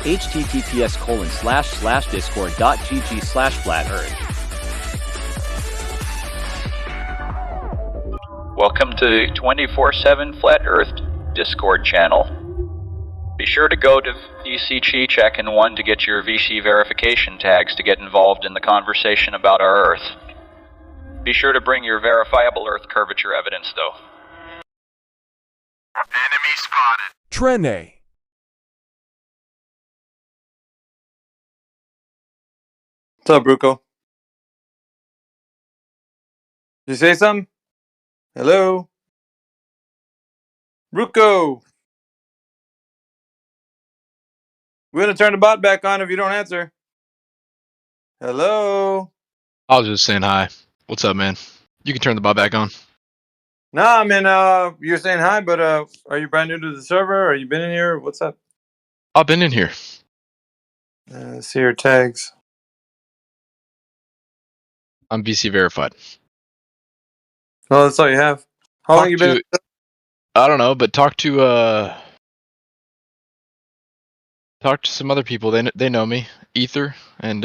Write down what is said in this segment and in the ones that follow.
https://discord.gg/flat-earth. Welcome to 24/7 Flat Earth Discord channel. Be sure to go to VC Chi Check and 1 to get your VC verification tags to get involved in the conversation about our Earth. Be sure to bring your verifiable Earth curvature evidence, though. Enemy spotted. Tren-A. What's up, Bruco? Did you say something? Hello? Bruco! We're gonna turn the bot back on if you don't answer. Hello? I was just saying hi. What's up, man? You can turn the bot back on. Nah, man, you're saying hi, but are you brand new to the server? Or you been in here? What's up? I've been in here. See your tags. I'm VC verified. Oh, that's all you have. How long you been? I don't know, but talk to some other people. They know me. Ether and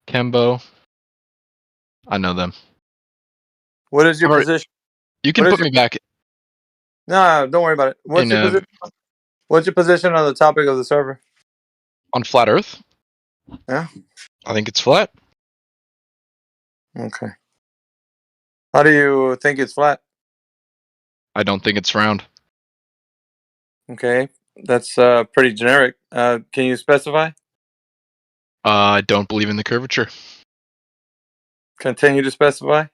Kembo. I know them. What is your position? You can put me back. No, don't worry about it. What's your position? What's your position on the topic of the server? On flat Earth? Yeah. I think it's flat. Okay. How do you think it's flat? I don't think it's round. Okay, that's pretty generic. Can you specify? I don't believe in the curvature. Continue to specify?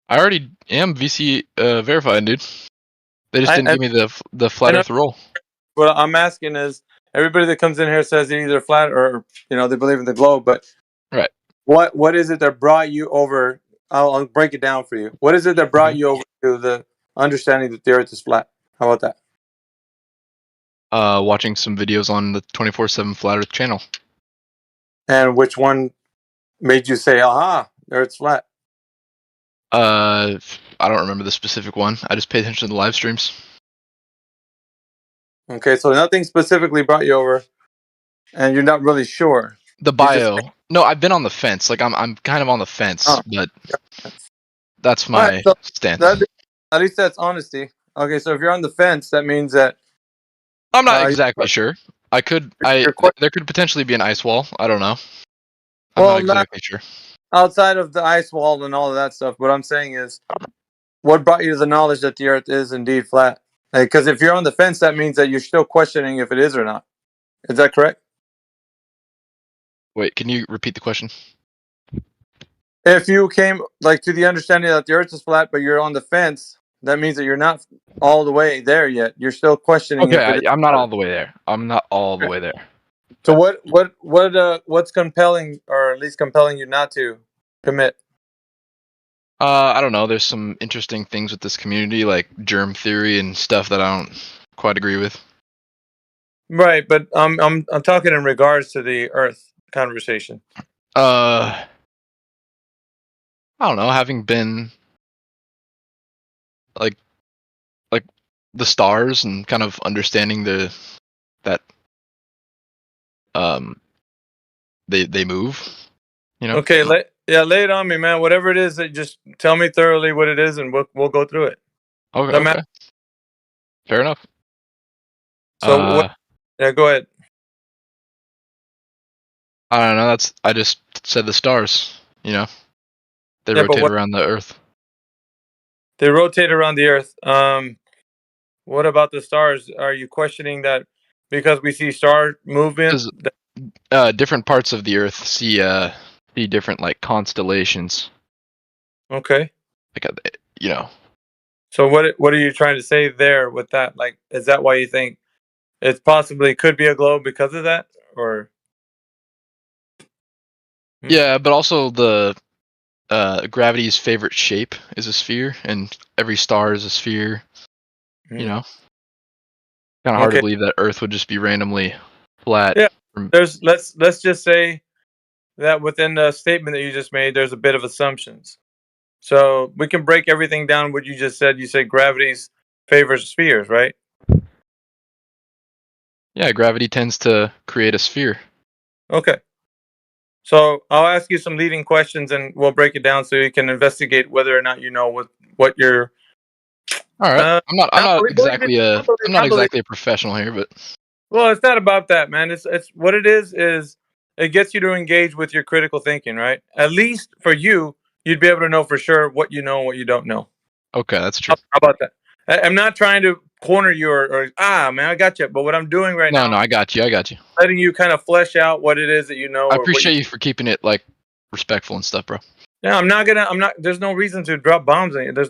I already am VC verified, dude. They just didn't give me the flat Earth role. What I'm asking is, everybody that comes in here says they're either flat or they believe in the globe. But right, what is it that brought you over? I'll break it down for you. What is it that brought you over to the understanding that the Earth is flat? How about that? Watching some videos on the 24/7 Flat Earth channel. And which one made you say, "Aha, the Earth's flat"? I don't remember the specific one. I just pay attention to the live streams. Okay, so nothing specifically brought you over, and you're not really sure. The bio. No, I've been on the fence. Like I'm kind of on the fence, but that's my stance. At least that's honesty. Okay, so if you're on the fence, that means that I'm not exactly sure. There could potentially be an ice wall. I don't know. I'm not exactly sure. Outside of the ice wall and all of that stuff, what I'm saying is, what brought you to the knowledge that the Earth is indeed flat? Because if you're on the fence, that means that you're still questioning if it is or not. Is that correct? Wait, can you repeat the question? If you came to the understanding that the Earth is flat, but you're on the fence, that means that you're not all the way there yet. You're still questioning. Okay, I'm not all the way there. I'm not all the way there. So what's compelling, or at least compelling you not to commit? I don't know. There's some interesting things with this community, like germ theory and stuff that I don't quite agree with. Right, but I'm talking in regards to the Earth conversation. I don't know. Having been like the stars and kind of understanding that they move. Okay, lay it on me, man. Whatever it is, just tell me thoroughly what it is, and we'll go through it. Okay. Fair enough. So yeah, go ahead. I don't know. I just said the stars. They rotate around the Earth. They rotate around the Earth. What about the stars? Are you questioning that because we see star movement? Different parts of the Earth see different constellations. Okay. So what are you trying to say there with that? Is that why you think it possibly could be a globe because of that, or? Yeah, but also the gravity's favorite shape is a sphere, and every star is a sphere. Kind of hard to believe that Earth would just be randomly flat. Yeah. Let's just say that within the statement that you just made, there's a bit of assumptions. So we can break everything down. What you just said. You said gravity's favors spheres, right? Yeah, gravity tends to create a sphere. Okay. So I'll ask you some leading questions, and we'll break it down so you can investigate whether or not you know what you're. All right. Uh, I'm not believe it. exactly a I'm not Not believe. exactly a professional here, but Well, it's not about that, man. It's what it is it gets you to engage with your critical thinking, right? At least for you, you'd be able to know for sure what you know and what you don't know. okay, that's true. How about that? I'm not trying to corner you or man, I got you. But what I'm doing right No, now, I got you. I got you. letting you kind of flesh out what it is that you know I or what you. appreciate you for keeping it like respectful and stuff, bro. Yeah, I'm not gonna. I'm not. There's no reason to drop bombs on you. There's,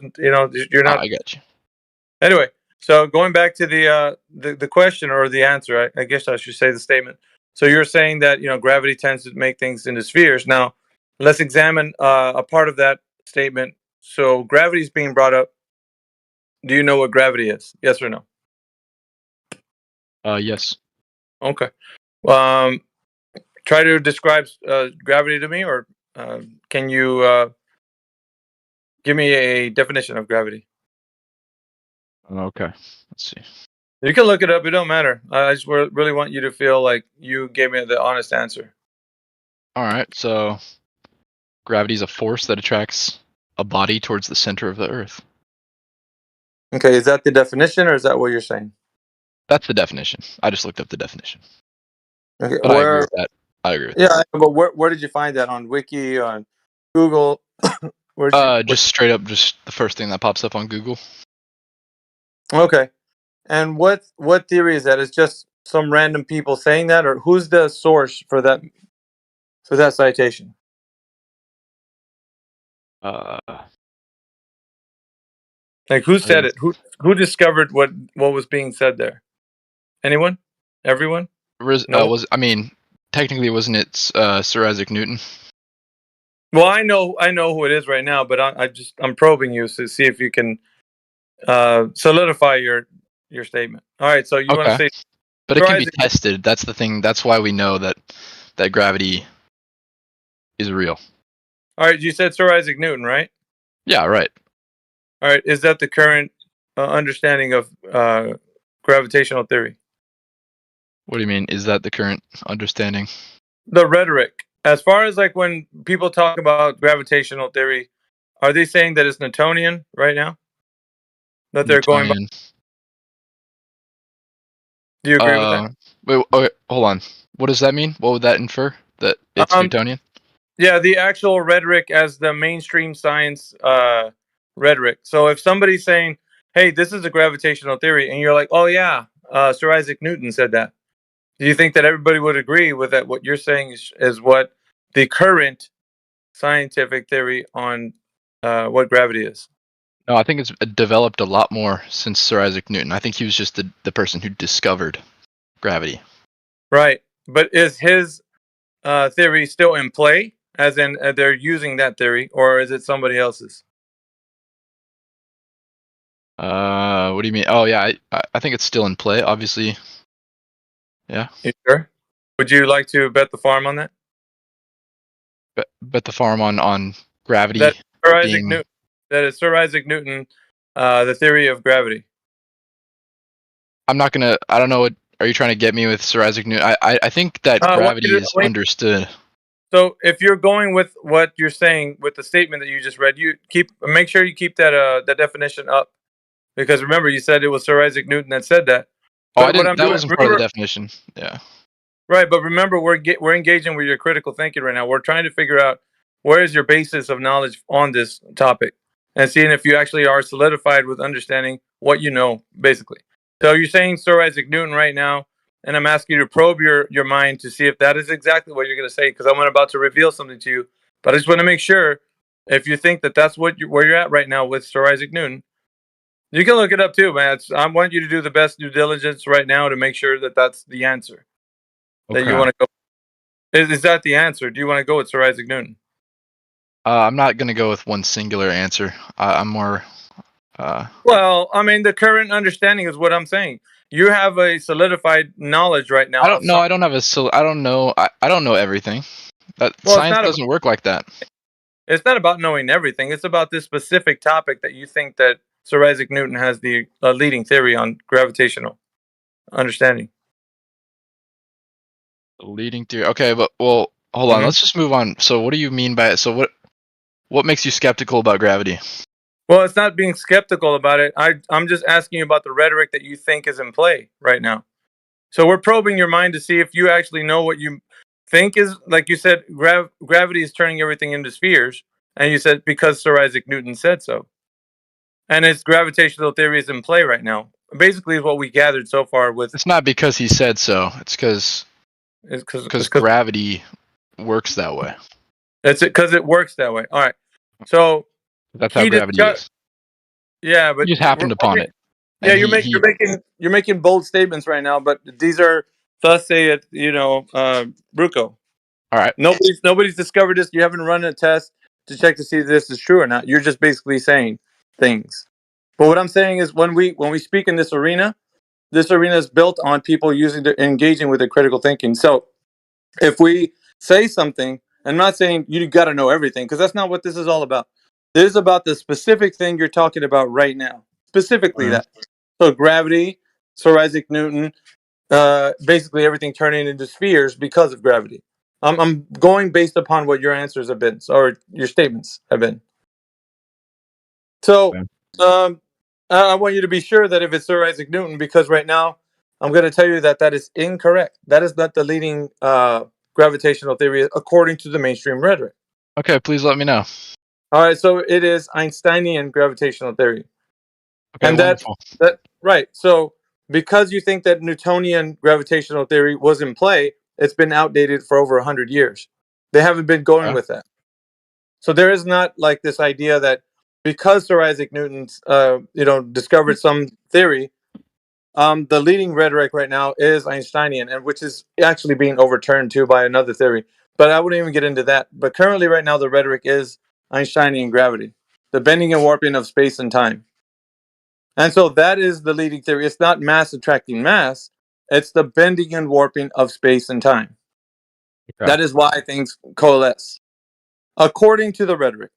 you're not. I got you. Anyway, so going back to the question or the answer, I guess I should say the statement. So you're saying that gravity tends to make things into spheres. Now, let's examine a part of that statement. So gravity is being brought up. Do you know what gravity is? Yes or no? Yes. Okay. Um, Try to describe gravity to me, or can you give me a definition of gravity? Okay. Let's see. You can look it up. It don't matter. I just really want you to feel like you gave me the honest answer. All right. So gravity is a force that attracts a body towards the center of the Earth. Okay, is that the definition, or is that what you're saying? That's the definition. I just looked up the definition, Okay, but I agree with that. I agree with yeah, but where did you find that on Wiki, on Google? Where did you? that. Just straight up, just the first thing that pops up on Google. Okay, and what theory is that? It's just some random people saying that, or who's the source for that citation? Uh, Like who I think said it? Who discovered what was being said there? Anyone? Everyone? No one? was I mean, technically, wasn't it Sir Isaac Newton? Well, I know who it is right now, but I'm probing you to see if you can solidify your statement. All right, so you want to Okay, say but it Sir can be Isaac? tested. That's the thing. That's why we know that gravity is real. All right, you said Sir Isaac Newton, right? Yeah, right. All right, is that the current understanding of gravitational theory? What do you mean? Is that the current understanding? The rhetoric, as far as like when people talk about gravitational theory, are they saying that it's Newtonian right now? That they're going by? Newtonian. Do you agree with that? Wait. Okay, hold on. What does that mean? What would that infer? That it's Um, Newtonian? yeah, the actual rhetoric as the mainstream science rhetoric. So if somebody's saying, "Hey, this is a gravitational theory," and you're like, "Oh yeah, Sir Isaac Newton said that," do you think that everybody would agree with that? What you're saying is what the current scientific theory on what gravity is. No, I think it's developed a lot more since Sir Isaac Newton. I think he was just the person who discovered gravity. Right. But is his theory still in play? As in, they're using that theory, or is it somebody else's? What do you mean? Oh yeah, I think it's still in play. Obviously, yeah. You sure? Would you like to bet the farm on that? Bet the farm on gravity That Sir Isaac being. Newton. That is Sir Isaac Newton, the theory of gravity. I'm not gonna. I don't know what. Are you trying to get me with Sir Isaac Newton? I think that I want gravity you to is wait. understood. So, if you're going with what you're saying with the statement that you just read, you make sure you keep that definition up, because remember you said it was Sir Isaac Newton that said that. Oh, I But what didn't. I'm That doing, wasn't part of the remember, definition. Yeah. right? But remember, we're engaging with your critical thinking right now. We're trying to figure out where is your basis of knowledge on this topic, and seeing if you actually are solidified with understanding what you know, basically. So you're saying Sir Isaac Newton right now, and I'm asking you to probe your mind to see if that is exactly what you're going to say, because I'm about to reveal something to you. But I just want to make sure if you think that that's where you're at right now with Sir Isaac Newton. You can look it up too, man. I want you to do the best due diligence right now to make sure that that's the answer that you Okay. want to go. Is that the answer? Do you want to go with Sir Isaac Newton? I'm not gonna go with one singular answer. I'm more. Well, I mean, the current understanding is what I'm saying. You have a solidified knowledge right I now don't of know. some. I don't have a. I don't know. I don't know everything. That Well, science doesn't work like that. it's not about knowing everything. It's about this specific topic that you think that Sir Isaac Newton has the leading theory on gravitational understanding. Leading theory. Okay, but hold on. Let's just move on. So, what do you mean by it? So, what makes you skeptical about gravity? Well, it's not being skeptical about it. I'm just asking you about the rhetoric that you think is in play right now. So we're probing your mind to see if you actually know what you think is, like you said, gravity is turning everything into spheres, and you said because Sir Isaac Newton said so, and its gravitational theory is in play right now. Basically, is what we gathered so far with. It's not because he said so. It's because gravity works that way. It's because it works that way. All right. So that's how gravity is. Yeah, but he just happened upon it. Yeah, you're making bold statements right now, but these are thus say it, Bruco. All right. Nobody's discovered this. You haven't run a test to check to see if this is true or not. You're just basically saying things. But what I'm saying is when we speak in this arena is built on people engaging with their critical thinking. So if we say something, I'm not saying you got to know everything because that's not what this is all about. This is about the specific thing you're talking about right now. Specifically that. So gravity, Sir Isaac Newton, basically everything turning into spheres because of gravity. I'm going based upon what your answers have been, or your statements have been. So I want you to be sure that if it's Sir Isaac Newton, because right now I'm going to tell you that is incorrect. That is not the leading gravitational theory according to the mainstream rhetoric. Okay, please let me know. All right, so it is Einsteinian gravitational theory. Okay, and wonderful. that right. So because you think that Newtonian gravitational theory was in play, it's been outdated for over 100 years. They haven't been going with that. So there is not like this idea that because Sir Isaac Newton's discovered some theory, the leading rhetoric right now is Einsteinian, and which is actually being overturned too by another theory. But I wouldn't even get into that. But currently, right now, the rhetoric is Einsteinian gravity, the bending and warping of space and time. And so that is the leading theory. It's not mass attracting mass. It's the bending and warping of space and time. Okay. That is why things coalesce, according to the rhetoric.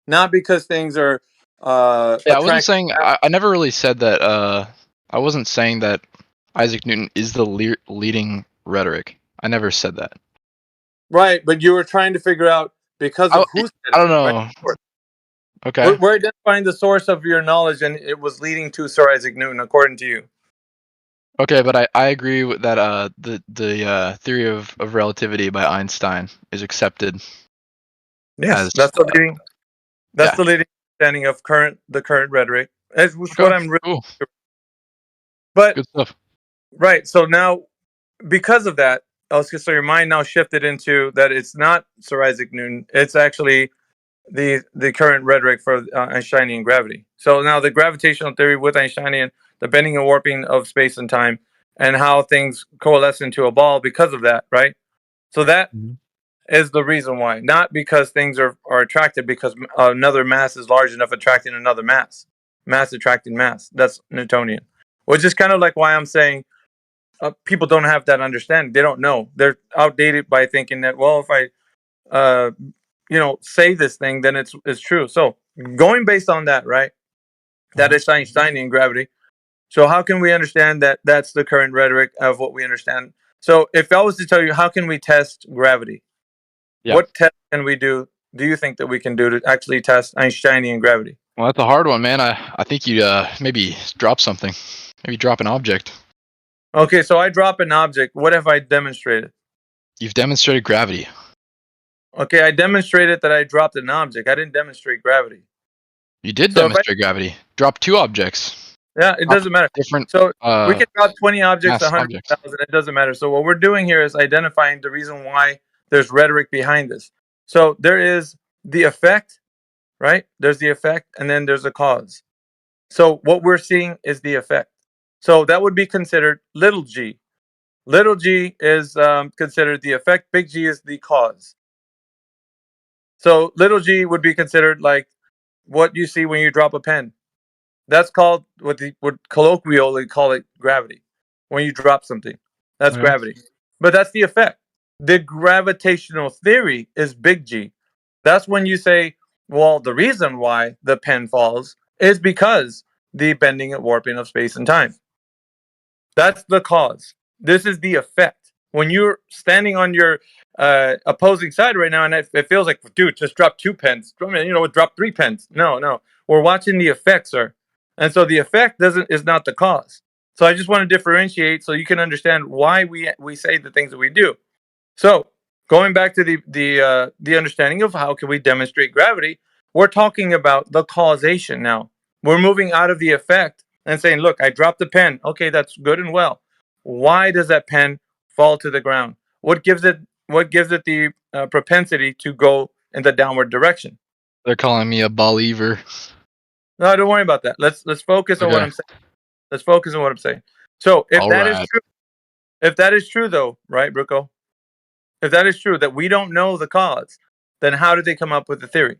Not because things are I wasn't saying... I never really said that... I wasn't saying that Isaac Newton is the leading rhetoric. I never said that. Right, but you were trying to figure out because of who said it. I don't know. Right? Okay. We're identifying the source of your knowledge, and it was leading to Sir Isaac Newton, according to you. Okay, but I agree with that the theory of relativity by Einstein is accepted. Yes, that's the leading. That's the leading understanding of the current rhetoric. That's what I'm really. Cool. But good stuff. Right. So now, because of that, so your mind now shifted into that it's not Sir Isaac Newton. It's actually the current rhetoric for Einsteinian gravity. So now the gravitational theory with Einsteinian, the bending and warping of space and time, and how things coalesce into a ball because of that, right? So that is the reason why, not because things are attracted because another mass is large enough attracting another mass attracting mass. That's Newtonian, which is kind of like why I'm saying people don't have that understanding. They don't know. They're outdated by thinking that, well, if I say this thing, then it's true. So going based on that, right? That is Einsteinian gravity. So how can we understand that that's the current rhetoric of what we understand? So if I was to tell you, how can we test gravity? Yeah. What test can we do you think that we can do to actually test Einsteinian gravity? Well, that's a hard one, man. I think you maybe drop something. Maybe drop an object. Okay, so I drop an object. What have I demonstrated? You've demonstrated gravity. Okay, I demonstrated that I dropped an object. I didn't demonstrate gravity. You did demonstrate gravity. Drop two objects. Yeah, it doesn't matter. Different. So we can drop 20 objects, 100,000. Objects. It doesn't matter. So what we're doing here is identifying the reason why there's rhetoric behind this. So there is the effect, right? There's the effect, and then there's the cause. So what we're seeing is the effect. So that would be considered little g. Little g is considered the effect. Big G is the cause. So little g would be considered like what you see when you drop a pen. That's called what colloquially call it gravity. When you drop something, that's gravity. But that's the effect. The gravitational theory is big G. That's when you say, well, the reason why the pen falls is because the bending and warping of space and time. That's the cause. This is the effect. when you're standing on your opposing side right now, and it feels like, dude, just drop 2 pens. Drop 3 pens. No, we're watching the effect, sir, and so the effect is not the cause. So I just want to differentiate so you can understand why we say the things that we do. So going back to the understanding of how can we demonstrate gravity, we're talking about the causation now. We're moving out of the effect and saying, look, I dropped the pen. Okay, that's good and well. Why does that pen fall to the ground? What gives it the propensity to go in the downward direction? They're calling me a believer. No, don't worry about that. Let's focus on what Okay. I'm saying. Let's focus on what I'm saying. So if that is true though, right, Bruco? If that is true, that we don't know the cause, then how did they come up with the theory?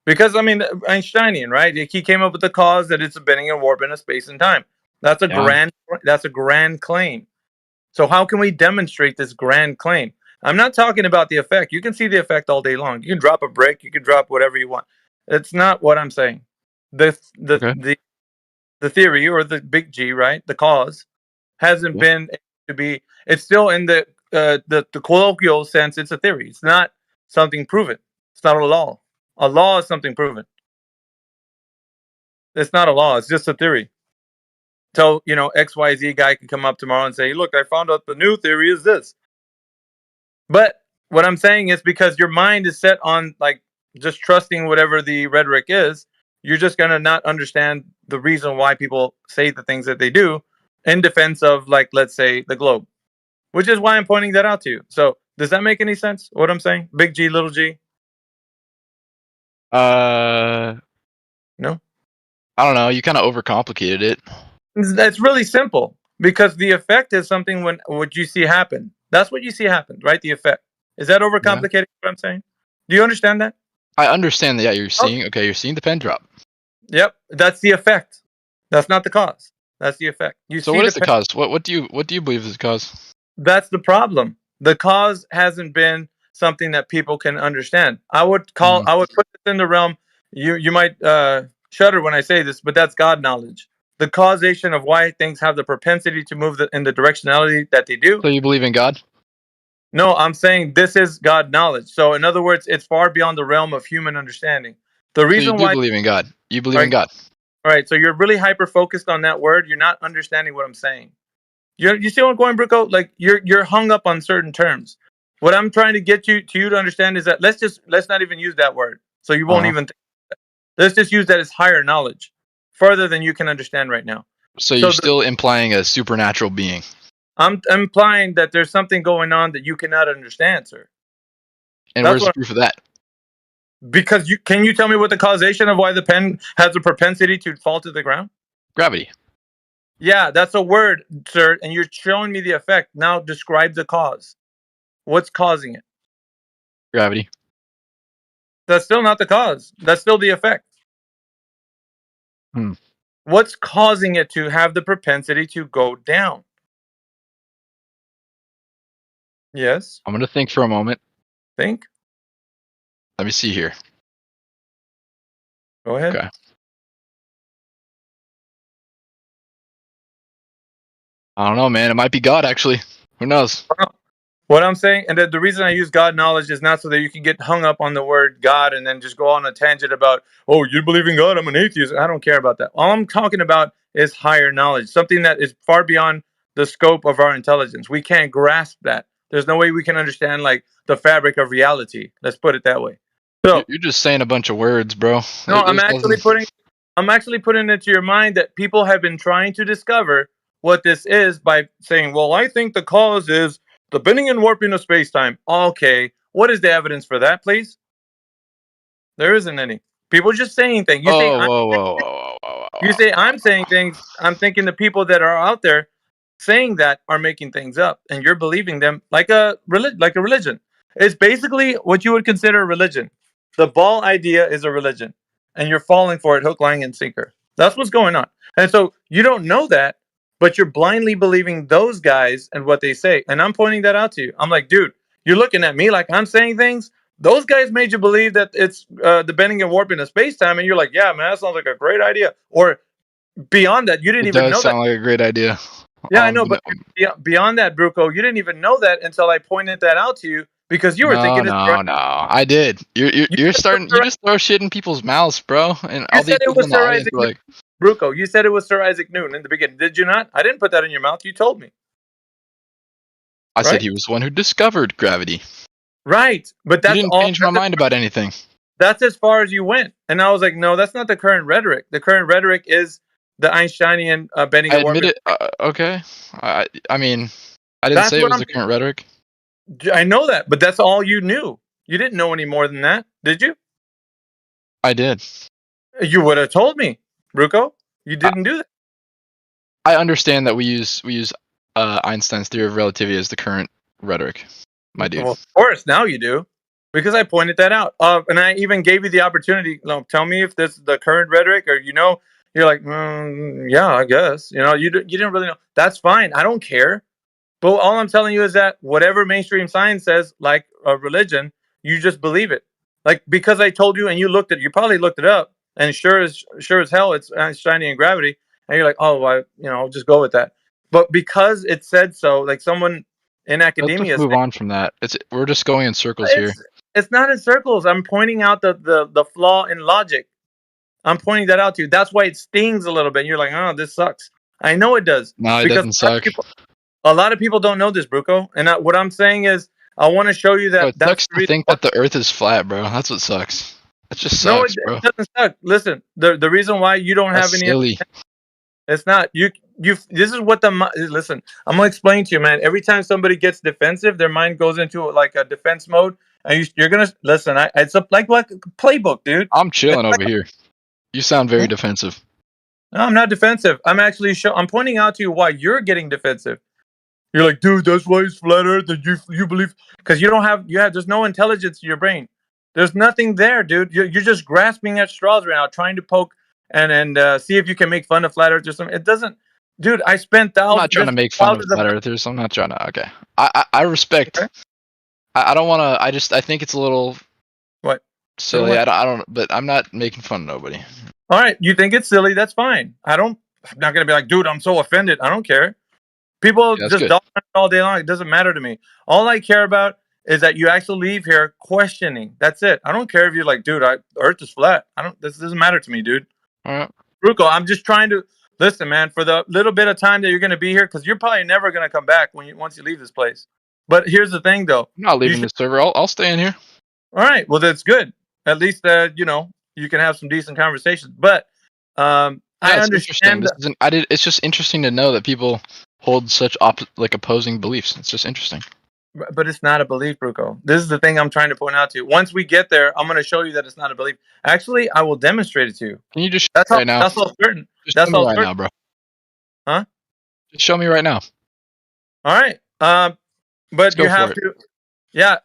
Because I mean, Einsteinian, right? He came up with the cause that it's a bending and warping of space and time. That's a grand claim. So how can we demonstrate this grand claim? I'm not talking about the effect. You can see the effect all day long. You can drop a brick, you can drop whatever you want. It's not what I'm saying. The Okay. the theory, or the big G, right? The cause hasn't been to be. It's still in the colloquial sense. It's a theory. It's not something proven. It's not a law. A law is something proven. It's not a law. It's just a theory. So XYZ guy can come up tomorrow and say, "Look, I found out the new theory is this." But what I'm saying is, because your mind is set on like just trusting whatever the rhetoric is, you're just gonna not understand the reason why people say the things that they do in defense of, like, let's say, the globe. Which is why I'm pointing that out to you. So does that make any sense? What I'm saying? Big G, little G? No. I don't know. You kind of overcomplicated it. That's really simple, because the effect is something when what you see happen. That's what you see happen, right? The effect. Is that overcomplicated? What I'm saying? Do you understand that? I understand that. Yeah, you're seeing. Okay, you're seeing the pen drop. Yep, that's the effect. That's not the cause. That's the effect. So what is the cause? What do you believe is the cause? That's the problem. The cause hasn't been something that people can understand. I would put this in the realm. You might shudder when I say this, but that's God knowledge. The causation of why things have the propensity to move in the directionality that they do. So you believe in God? No, I'm saying this is God knowledge. So in other words, it's far beyond the realm of human understanding. The reason why you believe in God. You believe in God. All right, so you're really hyper focused on that word. You're not understanding what I'm saying. You see what I'm going, Bruco? Like you're hung up on certain terms. What I'm trying to get you to understand is that let's not even use that word. So you won't even think that. Let's just use that as higher knowledge, further than you can understand right now. So you're still implying a supernatural being. I'm implying that there's something going on that you cannot understand, sir. And where's the proof of that? Because can you tell me what the causation of why the pen has a propensity to fall to the ground? Gravity. Yeah, that's a word, sir, and you're showing me the effect. Now describe the cause. What's causing it? Gravity. That's still not the cause. That's still the effect. What's causing it to have the propensity to go down? Yes. I'm going to think for a moment. Think. Let me see here. Go ahead. Okay. I don't know, man. It might be God, actually. Who knows? What I'm saying, and the reason I use God knowledge is not so that you can get hung up on the word God and then just go on a tangent about, oh, you believe in God, I'm an atheist. I don't care about that. All I'm talking about is higher knowledge, something that is far beyond the scope of our intelligence. We can't grasp that. There's no way we can understand like the fabric of reality. Let's put it that way. So you're just saying a bunch of words, bro. No, I'm actually putting it to your mind that people have been trying to discover what this is by saying, well, I think the cause is the bending and warping of space-time. Okay, what is the evidence for that, please? There isn't any. People just saying things. You say I'm saying things. I'm thinking the people that are out there saying that are making things up, and you're believing them like a religion. It's basically what you would consider a religion. The ball idea is a religion, and you're falling for it hook, line, and sinker. That's what's going on. And so you don't know that, but you're blindly believing those guys and what they say. And I'm pointing that out to you. I'm like, dude, you're looking at me like I'm saying things. Those guys made you believe that it's the bending and warping of space-time, and you're like, yeah, man, that sounds like a great idea. Or beyond that, you didn't even know that. It does sound like a great idea. Yeah, I know, but beyond that, Bruco, you didn't even know that until I pointed that out to you because you were thinking it's no. I did. You're starting. You just throw shit in people's mouths, bro. And You all these said it people was in the Sir audience Isaac are like, Bruco, you said it was Sir Isaac Newton in the beginning. Did you not? I didn't put that in your mouth. You told me. I said Right? he was the one who discovered gravity. Right. But You that's didn't all. change my mind about anything. That's as far as you went. And I was like, no, that's not the current rhetoric. The current rhetoric is the Einsteinian bending I of admit orbit. it. Okay. I mean, I didn't That's say it what was the current rhetoric. I know that, but that's all you knew. You didn't know any more than that, did you? I did. You would have told me, Bruco. You I, didn't do that. I understand that we use Einstein's theory of relativity as the current rhetoric, my dude. Well, of course, now you do, because I pointed that out. And I even gave you the opportunity. Tell me if this is the current rhetoric, or you're like, yeah, I guess. You didn't really know. That's fine. I don't care. But all I'm telling you is that whatever mainstream science says, like religion, you just believe it. Like because I told you and you looked at it, you probably looked it up, and sure as hell, it's Einsteinian gravity, and you're like, oh, I'll just go with that. But because it said so, like someone in Let's just academia move said, on from that. We're just going in circles here. it's not in circles. I'm pointing out the flaw in logic. I'm pointing that out to you. That's why it stings a little bit. You're like, oh, this sucks. I know it does No, it because doesn't suck. a lot of people don't know this, Bruco. And what I'm saying is, I want to show you that Bro, it that's sucks the to reason think why. that the Earth is flat, bro. That's what sucks. It just No, sucks, bro. it doesn't suck. Listen, the reason why you don't have That's any, silly. it's not you. This is what listen. I'm gonna explain to you, man. Every time somebody gets defensive, their mind goes into like a defense mode, and you're gonna listen. It's like what playbook, dude. I'm chilling It's over here. You sound very like, defensive. no, I'm not defensive. I'm actually I'm pointing out to you why you're getting defensive. You're like, dude, that's why it's flat Earth, and you believe because there's no intelligence in your brain. There's nothing there, dude. You're just grasping at straws right now, trying to poke and see if you can make fun of flat Earth or something. It doesn't, dude. I spent I'm not trying to just make fun of thousands of. flat earthers. I'm not trying to. Okay. I respect. Okay. I don't want to. I think it's a little What? silly. I don't. But I'm not making fun of nobody. All right, you think it's silly? That's fine. I'm not gonna be like, dude, I'm so offended. I don't care. People Yeah, that's just good. dog on it all day long. It doesn't matter to me. All I care about is that you actually leave here questioning. That's it. I don't care if you're like, dude, Earth is flat. This doesn't matter to me, dude. All right. Ruko, I'm just trying to listen, man. For the little bit of time that you're gonna be here, because you're probably never gonna come back once you leave this place. But here's the thing, though. I'm not You leaving should. the server. I'll stay in here. All right. Well, that's good. At least you can have some decent conversations. But I Yeah, it's interesting. understand. It's just interesting to know that people hold such opposing beliefs. It's just interesting. But it's not a belief, Bruco. This is the thing I'm trying to point out to you. Once we get there, I'm going to show you that it's not a belief. Actually, I will demonstrate it to you. Can you just show That's me how. right now? That's all certain. Just That's show me all right certain. now, bro. Huh? Just show me right now. All right. But you have to. Yeah,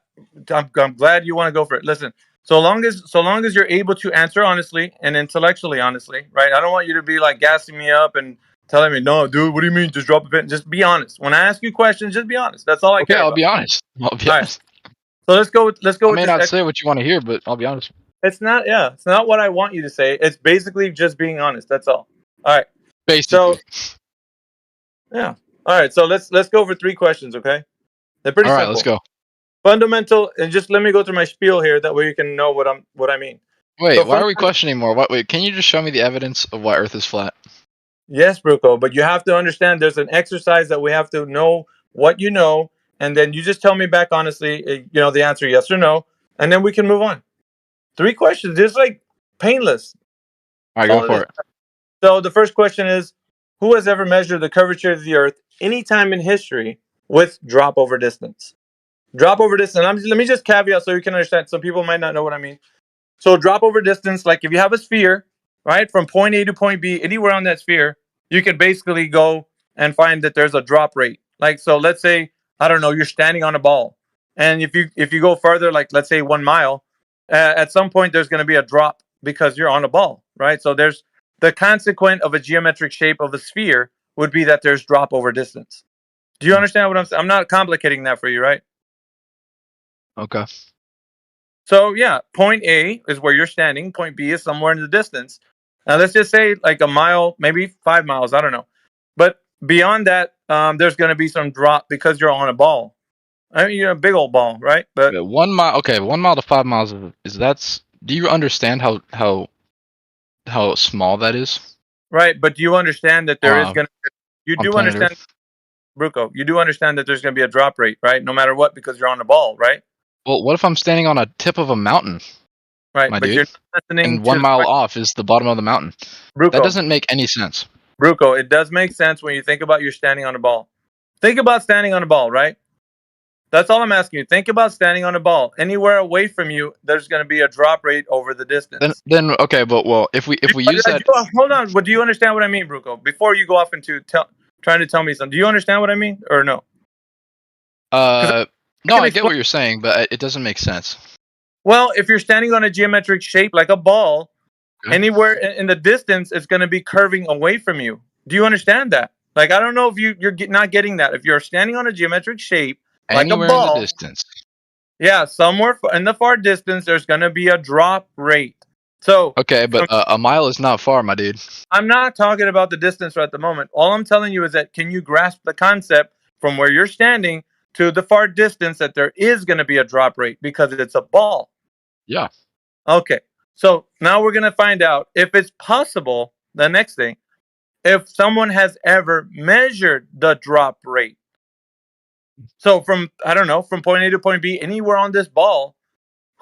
I'm glad you want to go for it. Listen, so long as you're able to answer honestly and intellectually honestly, right? I don't want you to be like gassing me up and telling me, no, dude, what do you mean? Just drop a pin. Just be honest. When I ask you questions, just be honest. That's all I care I'll about. be honest. I'll be All honest. right. So let's go with I may this. not say what you want to hear, but I'll be honest. It's not. Yeah, it's not what I want you to say. It's basically just being honest. That's all. All right. Basically. So yeah. All right. So let's go over 3 questions. Okay. They're pretty All right, simple. let's go. Fundamental, and just let me go through my spiel here. That way you can know what I mean. Wait, So why are we questioning more? Wait, can you just show me the evidence of why Earth is flat? Yes, Bruco, but you have to understand there's an exercise that we have to know what you know, and then you just tell me back honestly, the answer yes or no, and then we can move on. 3 questions, just like painless. All right, All go it for is. it. So the first question is, who has ever measured the curvature of the Earth anytime in history with drop over distance? Drop over distance. Let me just caveat so you can understand. Some people might not know what I mean. So drop over distance, like if you have a sphere, right, from point A to point B, anywhere on that sphere, you could basically go and find that there's a drop rate. Like, so let's say, I don't know, you're standing on a ball. And if you go further, like let's say 1 mile, at some point there's going to be a drop because you're on a ball, right? So there's the consequent of a geometric shape of a sphere would be that there's drop over distance. Do you understand what I'm saying? I'm not complicating that for you, right? Okay. So yeah, point A is where you're standing. Point B is somewhere in the distance. Now let's just say like a mile, maybe 5 miles. I don't know. But beyond that, there's going to be some drop because you're on a ball. I mean, you're a big old ball, right? But Yeah, 1 mile. Okay, 1 mile to 5 miles is that's. Do you understand how small that is? right. But do you understand that there is Uh, going to? You on do planet understand, Earth. Bruco. You do understand that there's going to be a drop rate, right? No matter what, because you're on the ball, right? Well, what if I'm standing on a tip of a mountain, Right. my But you're dude, not listening and to 1 mile off is the bottom of the mountain? That Bruco. doesn't make any sense. Bruco. It does make sense when you think about you're standing on a ball. Think about standing on a ball, right? That's all I'm asking you. Think about standing on a ball. Anywhere away from you, there's going to be a drop rate over the distance. Then okay, but well, if we use that, Hold on. But do you understand what I mean, Bruco? Before you go off into trying to tell me something, do you understand what I mean or no? no, I get what you're saying, but it doesn't make sense. Well, if you're standing on a geometric shape like a ball, Okay. anywhere in the distance, it's going to be curving away from you. Do you understand that? Like, I don't know if you're not getting that. If you're standing on a geometric shape like Anywhere a in the ball, distance. yeah, somewhere in the far distance, there's going to be a drop rate. So, Okay, but a mile is not far, my dude. I'm not talking about the distance right at the moment. All I'm telling you is that can you grasp the concept from where you're standing to the far distance that there is going to be a drop rate because it's a ball? Yeah. Okay. So now we're going to find out if it's possible. The next thing, if someone has ever measured the drop rate. So from, I don't know, from point A to point B, anywhere on this ball,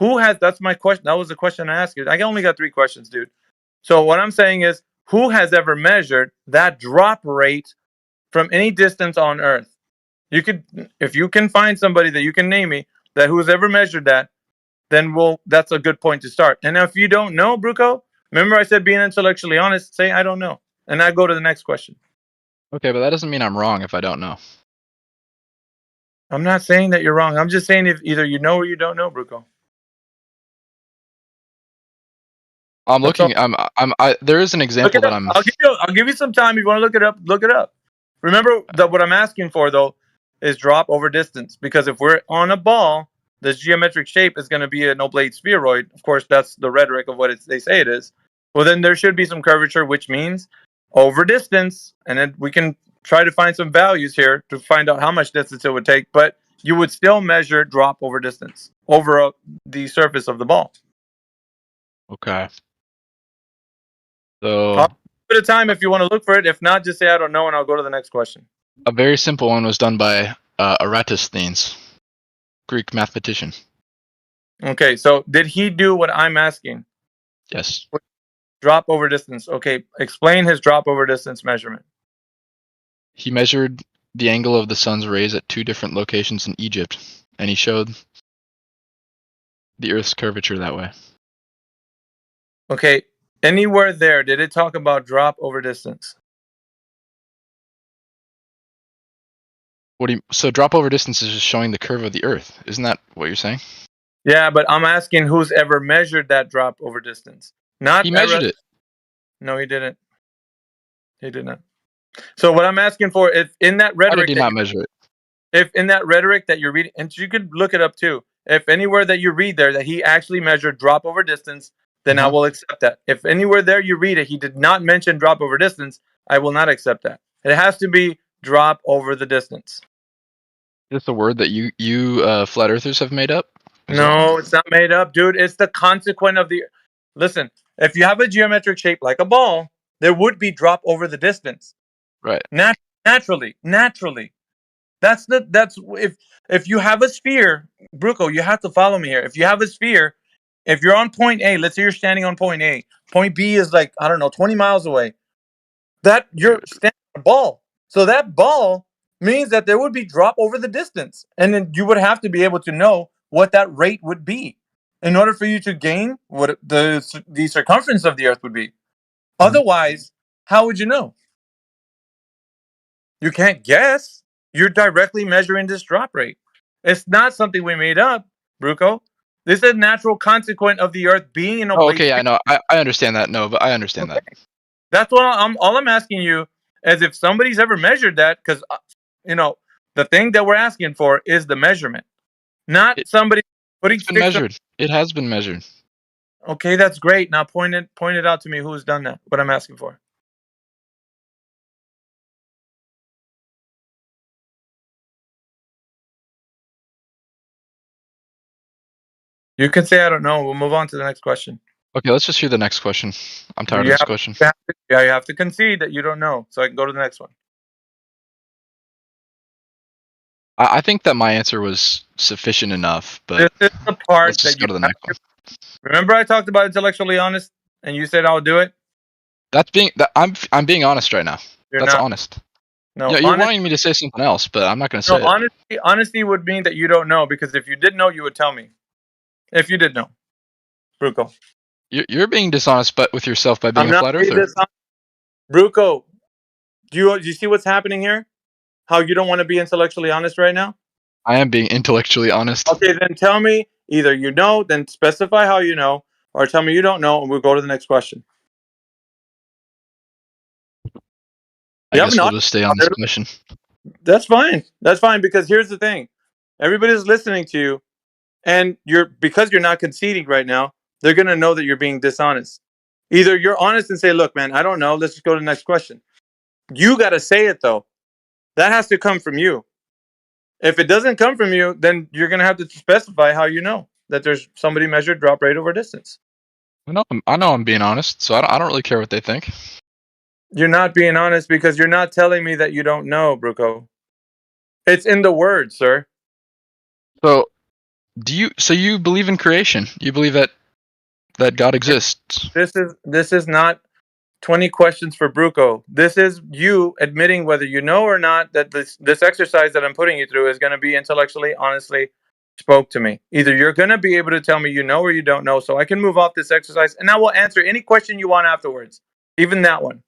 that's my question. That was the question I asked you. I only got 3 questions, dude. So what I'm saying is, who has ever measured that drop rate from any distance on Earth? You could, if you can find somebody that you can name me that who's ever measured that, then that's a good point to start. And if you don't know, Bruco, remember I said being intellectually honest, say I don't know. And I go to the next question. Okay, but that doesn't mean I'm wrong if I don't know. I'm not saying that you're wrong. I'm just saying if either you know or you don't know, Bruco. I'm That's looking. all. There is an example Look it that up. I'm. I'll give you some time. If you want to look it up, look it up. Remember that what I'm asking for though is drop over distance, because if we're on a ball, this geometric shape is going to be an oblate spheroid. Of course, that's the rhetoric of what they say it is. Well, then there should be some curvature, which means over distance, and then we can try to find some values here to find out how much distance it would take. But you would still measure drop over distance over the surface of the ball. Okay. So I'll give it a time if you want to look for it. If not, just say I don't know, and I'll go to the next question. a very simple one was done by Eratosthenes, Greek mathematician. Okay, so did he do what I'm asking? Yes. Drop over distance. Okay, explain his drop over distance measurement. He measured the angle of the sun's rays at 2 different locations in Egypt, and he showed the Earth's curvature that way. Okay, anywhere there, did it talk about drop over distance? So drop over distance is just showing the curve of the Earth. Isn't that what you're saying? Yeah, but I'm asking who's ever measured that drop over distance. Not He measured it. No, he didn't. He didn't. So what I'm asking for is in that How rhetoric. did he not measure it? If in that rhetoric that you're reading, and you could look it up too. If anywhere that you read there that he actually measured drop over distance, then I will accept that. If anywhere there you read it, he did not mention drop over distance, I will not accept that. It has to be drop over the distance. Is this a word that you flat earthers have made up? No, it's not made up, dude. It's the consequent of the. Listen, if you have a geometric shape like a ball, there would be drop over the distance. Right. Naturally. That's if you have a sphere, Bruco, you have to follow me here. If you have a sphere, if you're on point A, let's say you're standing on point A. Point B is like, I don't know, 20 miles away. That you're standing on a ball. So that ball means that there would be drop over the distance. And then you would have to be able to know what that rate would be in order for you to gain what the circumference of the earth would be. Otherwise, how would you know? You can't guess. You're directly measuring this drop rate. It's not something we made up, Bruco. This is a natural consequence of the Earth being in a Oh, oblate. okay, I know. I understand that. No, but I understand that. That's what all I'm asking you is if somebody's ever measured that, because the thing that we're asking for is the measurement, not somebody putting It's been sticks. measured. It has been measured. Okay, that's great. Now point it out to me who's done that. What I'm asking for. You can say I don't know. We'll move on to the next question. Okay, let's just hear the next question. I'm tired of this question. You have to concede that you don't know, so I can go to the next one. I think that my answer was sufficient enough, but This is the part let's just that go to the next one. Remember, I talked about intellectually honest, and you said I'll do it. I'm being honest right now. That's not. honest. No, Yeah, you're wanting me to say something else, but I'm not going to say it. Honesty would mean that you don't know, because if you did know, you would tell me. If you did know, Bruco. You're being dishonest, but with yourself by being a flat earther. Bruco, do you see what's happening here? How you don't want to be intellectually honest right now? I am being intellectually honest. Okay, then tell me either you know, then specify how you know, or tell me you don't know, and we'll go to the next question. I guess we'll just stay on this mission. That's fine. That's fine, because here's the thing. Everybody's listening to you, and because you're not conceding right now, they're going to know that you're being dishonest. Either you're honest and say, look, man, I don't know. Let's just go to the next question. You got to say it, though. That has to come from you. If it doesn't come from you, then you're going to have to specify how you know that there's somebody measured drop rate over distance. I know I'm being honest, so I don't really care what they think. You're not being honest because you're not telling me that you don't know, Bruco. It's in the word, sir. So, you believe in creation? You believe that God exists? This is not 20 questions for Bruco. This is you admitting whether you know or not that this exercise that I'm putting you through is going to be intellectually, honestly spoke to me. Either you're going to be able to tell me you know or you don't know, so I can move off this exercise, and I will answer any question you want afterwards, even that one.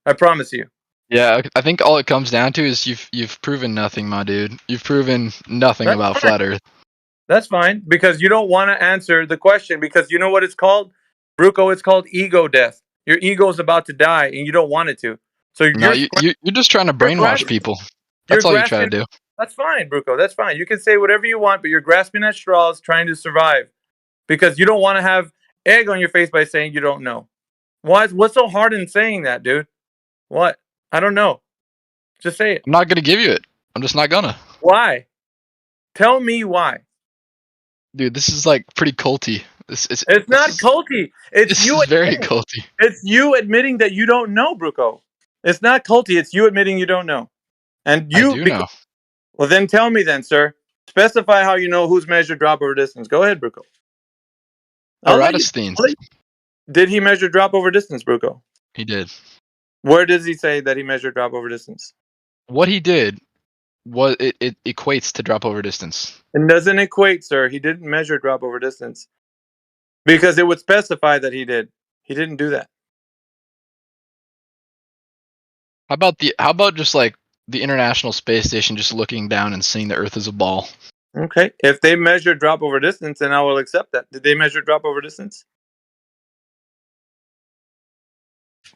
I promise you. Yeah, I think all it comes down to is you've proven nothing, my dude. You've proven nothing about flat Earth. That's fine, because you don't want to answer the question, because you know what it's called? Bruco, it's called ego death. Your ego is about to die, and you don't want it to. So you're just trying to brainwash people. That's all you try to do. That's fine, Bruco. That's fine. You can say whatever you want, but you're grasping at straws trying to survive, because you don't want to have egg on your face by saying you don't know. What's so hard in saying that, dude? What? I don't know. Just say it. I'm not going to give you it. I'm just not gonna. Why? Tell me why. Dude, this is like pretty culty. It's not culty. It's you. It's very culty. It's you admitting that you don't know, Bruco. It's not culty. It's you admitting you don't know. And you I do know. Well, then tell me then, sir. Specify how you know who's measured drop over distance. Go ahead, Bruco. Eratosthenes. Did he measure drop over distance, Bruco? He did. Where does he say that he measured drop over distance? What he did was it equates to drop over distance. It doesn't equate, sir. He didn't measure drop over distance. Because it would specify that he did. He didn't do that. How about just like the International Space Station just looking down and seeing the Earth as a ball? Okay. If they measure drop over distance, then I will accept that. Did they measure drop over distance?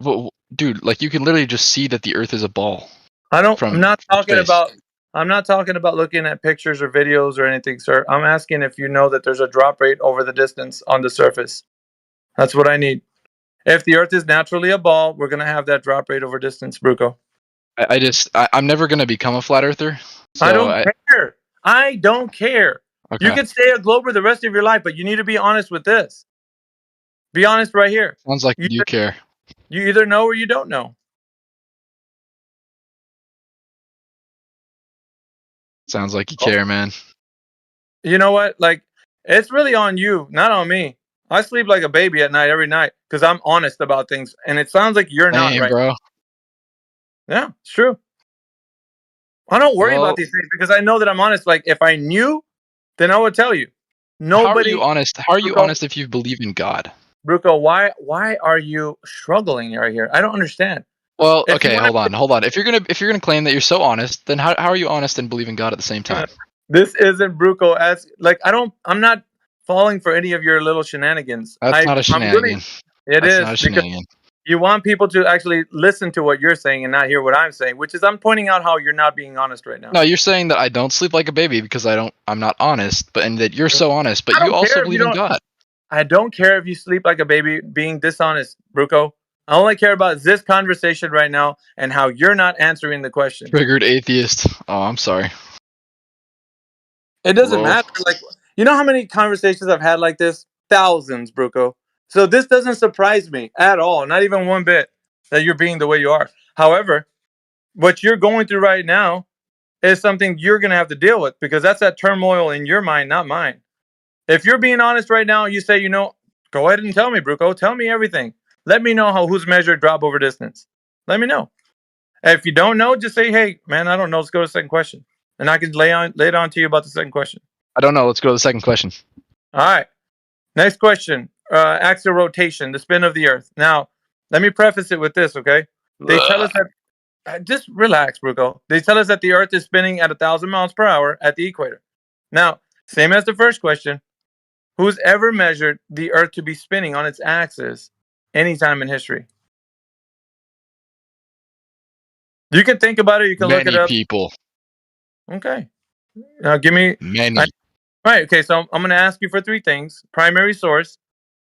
Well, dude, like you can literally just see that the Earth is a ball. I'm not talking about looking at pictures or videos or anything, sir. I'm asking if you know that there's a drop rate over the distance on the surface. That's what I need. If the Earth is naturally a ball, we're gonna have that drop rate over distance, Bruco. I'm never gonna become a flat earther. So I don't care. I don't care. Okay. You can stay a glober the rest of your life, but you need to be honest with this. Be honest right here. Sounds like you care. You either know or you don't know. Sounds like you care, man. You know what? Like, it's really on you, not on me. I sleep like a baby at night every night because I'm honest about things, and it sounds like you're not, right, bro? Yeah, it's true. I don't worry about these things because I know that I'm honest. Like, if I knew, then I would tell you. How are you honest? How are you honest if you believe in God? Bruco, why are you struggling right here? I don't understand. Well, okay, hold on. If you're gonna claim that you're so honest, then how are you honest and believe in God at the same time? This isn't Bruco I'm not falling for any of your little shenanigans. That's not a shenanigan. It is not a shenanigan. You want people to actually listen to what you're saying and not hear what I'm saying, which is I'm pointing out how you're not being honest right now. No, you're saying that I don't sleep like a baby because I'm not honest, and that you're so honest, but you also believe in God. I don't care if you sleep like a baby being dishonest, Bruco. I only care about this conversation right now and how you're not answering the question. Triggered atheist. Oh, I'm sorry. It doesn't matter. Like, You know how many conversations I've had like this? Thousands, Bruco. So this doesn't surprise me at all, not even one bit, that you're being the way you are. However, what you're going through right now is something you're going to have to deal with because that's that turmoil in your mind, not mine. If you're being honest right now, you say, go ahead and tell me, Bruco. Tell me everything. Let me know who's measured drop over distance. Let me know. If you don't know, just say, hey, man, I don't know. Let's go to the second question. And I can lay it on to you about the second question. I don't know. Let's go to the second question. All right. Next question. Axial rotation, the spin of the Earth. Now, let me preface it with this, okay? They tell us that, just relax, Bruco. They tell us that the Earth is spinning at 1,000 miles per hour at the equator. Now, same as the first question, who's ever measured the Earth to be spinning on its axis anytime in history? You can think about it. You can look it Many up. people. Okay. Now, give me... Many. Right. Okay. So I'm going to ask you for three things: primary source,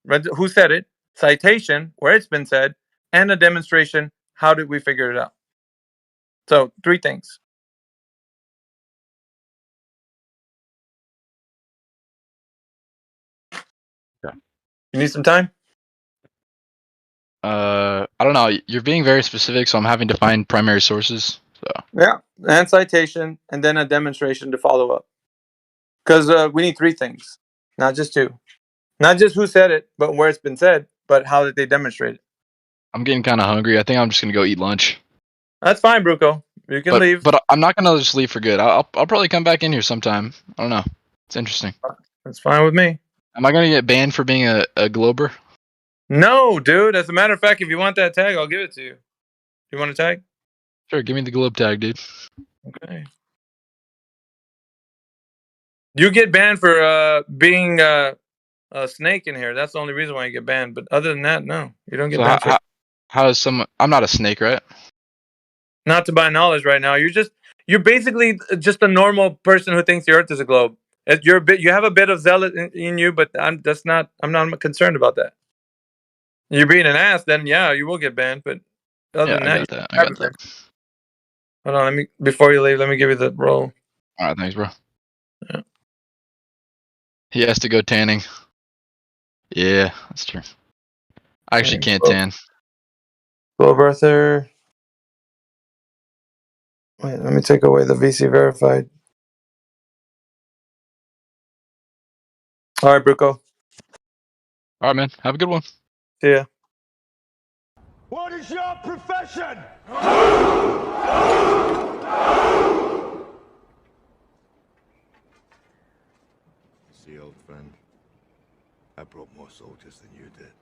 who said it; citation, where it's been said; and a demonstration. How did we figure it out? So three things. Yeah. You need some time? I don't know. You're being very specific, so I'm having to find primary sources. So Yeah. And citation, and then a demonstration to follow up. Because we need three things, not just two. Not just who said it, but where it's been said, but how did they demonstrate it? I'm getting kind of hungry. I think I'm just gonna go eat lunch. That's fine, Bruco. You can leave. But I'm not gonna just leave for good. I'll probably come back in here sometime. I don't know. It's interesting. That's fine with me. Am I gonna get banned for being a glober? No, dude. As a matter of fact, if you want that tag, I'll give it to you. You want a tag? Sure, give me the globe tag, dude. Okay. You get banned for being a snake in here. That's the only reason why you get banned. But other than that, no, you don't get So banned for. how is someone? I'm not a snake, right? Not to my knowledge, right now, you're basically just a normal person who thinks the Earth is a globe. You have a bit of zealot in you, but I'm not concerned about that. You're being an ass, then yeah, you will get banned. But other Yeah, than I that, got that. I got that. Hold on, before you leave, let me give you the roll. All right, thanks, bro. Yeah. He has to go tanning. Yeah, that's true. I actually can't tan. Globe Earther. Wait, let me take away the VC verified. All right, Bruco. All right, man. Have a good one. See ya. What is your profession? See, old friend, I brought more soldiers than you did.